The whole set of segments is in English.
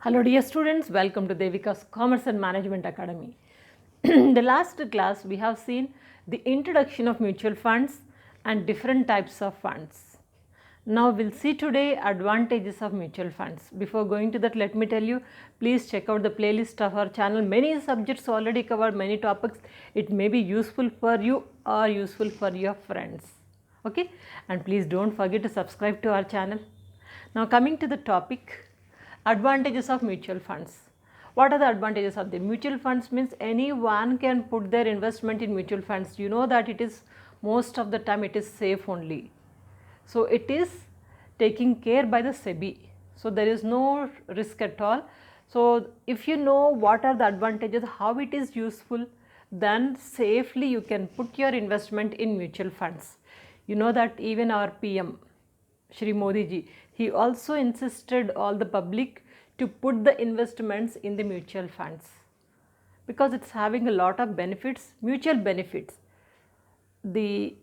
Hello dear students, welcome to Devika's Commerce and Management Academy. In the last class we have seen the introduction of mutual funds and different types of funds. Now we will see today advantages of mutual funds. Before going to that, let me tell you, please check out the playlist of our channel. Many subjects already covered, many topics. It may be useful for you or useful for your friends. Okay, and please don't forget to subscribe to our channel. Now coming to the topic, advantages of mutual funds. What are the advantages of the mutual funds? Means anyone can put their investment in mutual funds. You know that it is most of the time it is safe only. So it is taken care by the SEBI. So there is no risk at all. So if you know what are the advantages, how it is useful, then safely you can put your investment in mutual funds. You know that even our PM, Shri Modi ji, he also insisted all the public to put the investments in the mutual funds because it's having a lot of benefits, mutual benefits. The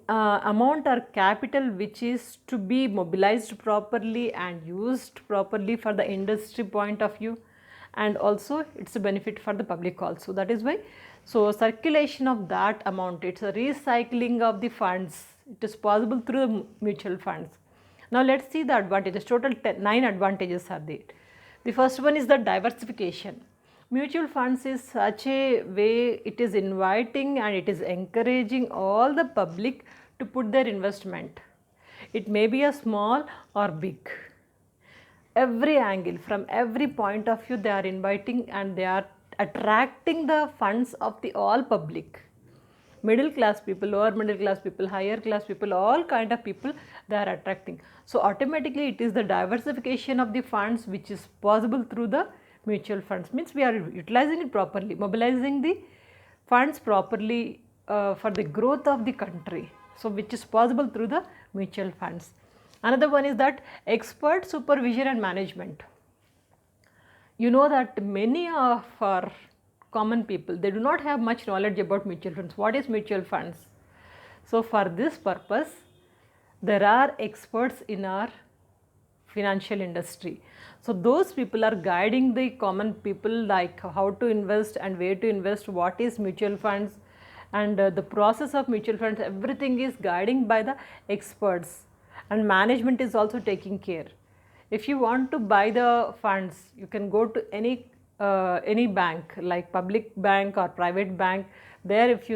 amount or capital which is to be mobilized properly and used properly for the industry point of view, and also it's a benefit for the public also. That is why, so circulation of that amount, it's a recycling of the funds, it is possible through the mutual funds. Now let's see the advantages. Total 9 advantages are there. The first one is the diversification. Mutual funds is such a way, it is inviting and it is encouraging all the public to put their investment. It may be a small or big. Every angle, from every point of view, they are inviting and they are attracting the funds of the all public. Middle class people, lower middle class people, higher class people, all kind of people they are attracting. So automatically it is the diversification of the funds which is possible through the mutual funds. Means we are utilizing it properly, mobilizing the funds properly for the growth of the country. So which is possible through the mutual funds. Another one is that expert supervision and management. You know that many of our common people, they do not have much knowledge about mutual funds. What is mutual funds? So for this purpose, there are experts in our financial industry. So those people are guiding the common people like how to invest and where to invest, what is mutual funds, and the process of mutual funds, everything is guiding by the experts, and management is also taking care. If you want to buy the funds, you can go to any bank like public bank or private bank. There if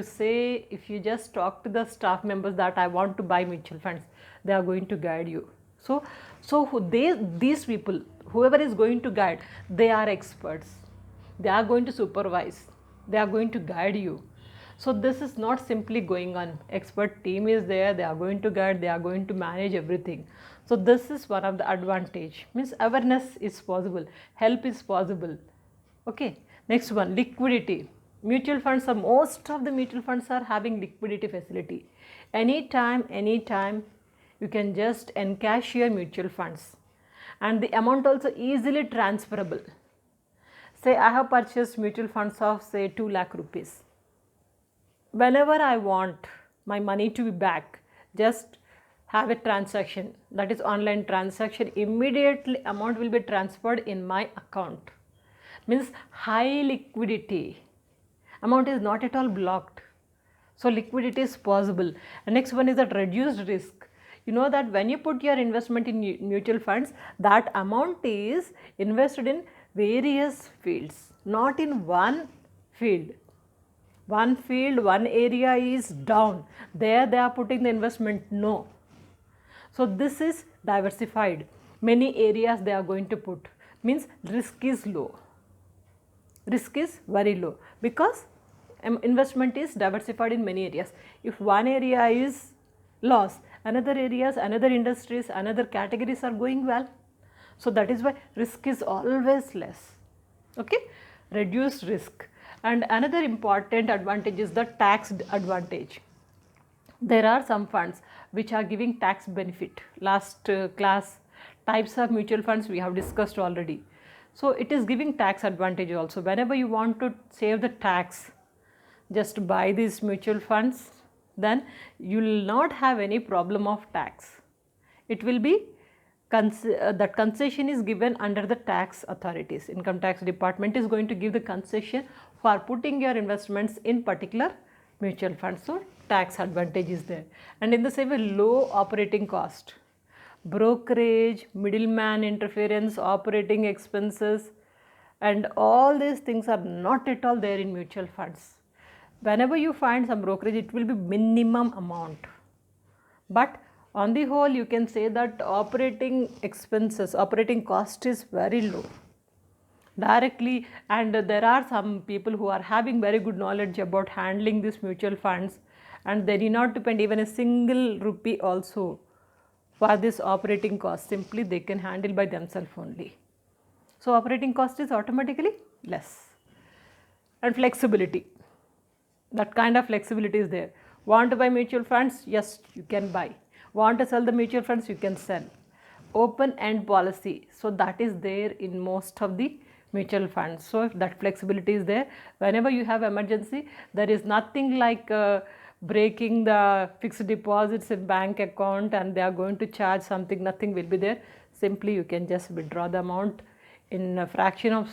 you just talk to the staff members that I want to buy mutual funds, they are going to guide you. So these people, whoever is going to guide, they are experts. They are going to supervise. They are going to guide you. So this is not simply going on. Expert team is there. They are going to guide. They are going to manage everything. So this is one of the advantage. Means awareness is possible. Help is possible. Okay. Next one, liquidity. Mutual funds are, most of the mutual funds are having liquidity facility. Anytime you can just encash your mutual funds, and the amount also easily transferable. Say I have purchased mutual funds of say 2 lakh rupees. Whenever I want my money to be back, just have a transaction, that is online transaction, immediately amount will be transferred in my account. Means high liquidity, amount is not at all blocked. So liquidity is possible. And next one is that reduced risk. You know that when you put your investment in mutual funds, that amount is invested in various fields, not in one field. One field, one area is down, there they are putting the investment, no. So this is diversified, many areas they are going to put, means risk is low, risk is very low because investment is diversified in many areas. If one area is loss, another areas, another industries, another categories are going well. So that is why risk is always less. Okay, reduced risk. And another important advantage is the tax advantage. There are some funds which are giving tax benefit. Last class, types of mutual funds we have discussed already. So it is giving tax advantage also. Whenever you want to save the tax, just buy these mutual funds, then you will not have any problem of tax. It will be that concession is given under the tax authorities. Income tax department is going to give the concession for putting your investments in particular mutual funds. So tax advantage is there. And in the same way, low operating cost, brokerage, middleman interference, operating expenses, and all these things are not at all there in mutual funds. Whenever you find some brokerage, it will be minimum amount. But on the whole, you can say that operating expenses, operating cost is very low directly, and there are some people who are having very good knowledge about handling these mutual funds, and they need not depend even a single rupee also for this operating cost. Simply they can handle by themselves only. So operating cost is automatically less. And flexibility, that kind of flexibility is there. Want to buy mutual funds? Yes, you can buy. Want to sell the mutual funds? You can sell. Open end policy, so that is there in most of the mutual funds. So if that flexibility is there, whenever you have emergency, there is nothing like breaking the fixed deposits in bank account and they are going to charge something, nothing will be there. Simply you can just withdraw the amount in a fraction of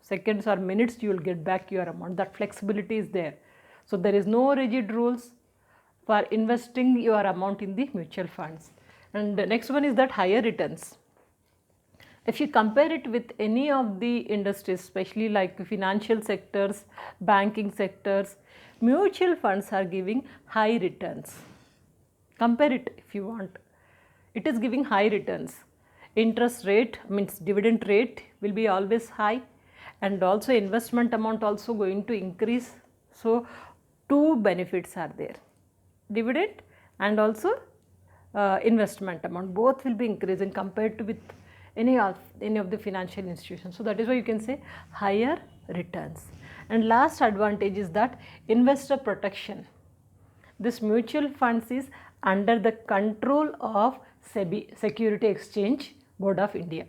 seconds or minutes, you will get back your amount. That flexibility is there. So there is no rigid rules for investing your amount in the mutual funds. And the next one is that higher returns. If you compare it with any of the industries, especially like financial sectors, banking sectors, mutual funds are giving high returns. Compare it if you want. It is giving high returns. Interest rate means dividend rate will be always high, and also investment amount also going to increase. So two benefits are there, dividend and also investment amount, both will be increasing compared to with any of the financial institutions. So that is why you can say higher returns. And last advantage is that investor protection. This mutual funds is under the control of SEBI, Security Exchange Board of India.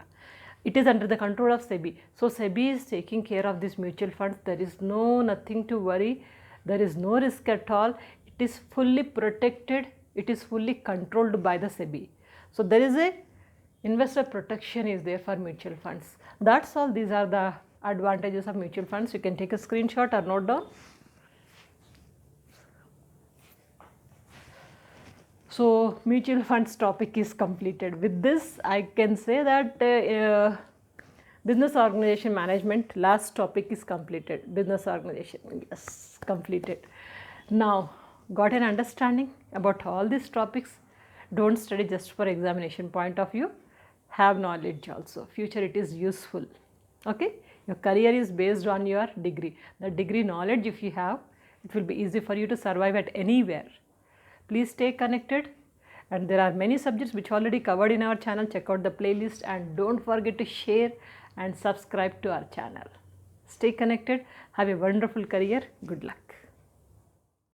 It is under the control of SEBI. So SEBI is taking care of these mutual funds. There is nothing to worry. There is no risk at all. It is fully protected. It is fully controlled by the SEBI. So there is a investor protection is there for mutual funds. That's all. These are the advantages of mutual funds. You can take a screenshot or note down. So mutual funds topic is completed. With this, I can say that business organization management last topic is completed. Business organization, yes, completed. Now got an understanding about all these topics. Don't study just for examination point of view. Have knowledge also. Future it is useful. Okay, your career is based on your degree. The degree knowledge if you have, it will be easy for you to survive at anywhere. Please stay connected, and there are many subjects which already covered in our channel. Check out the playlist and don't forget to share and subscribe to our channel. Stay connected. Have a wonderful career. Good luck.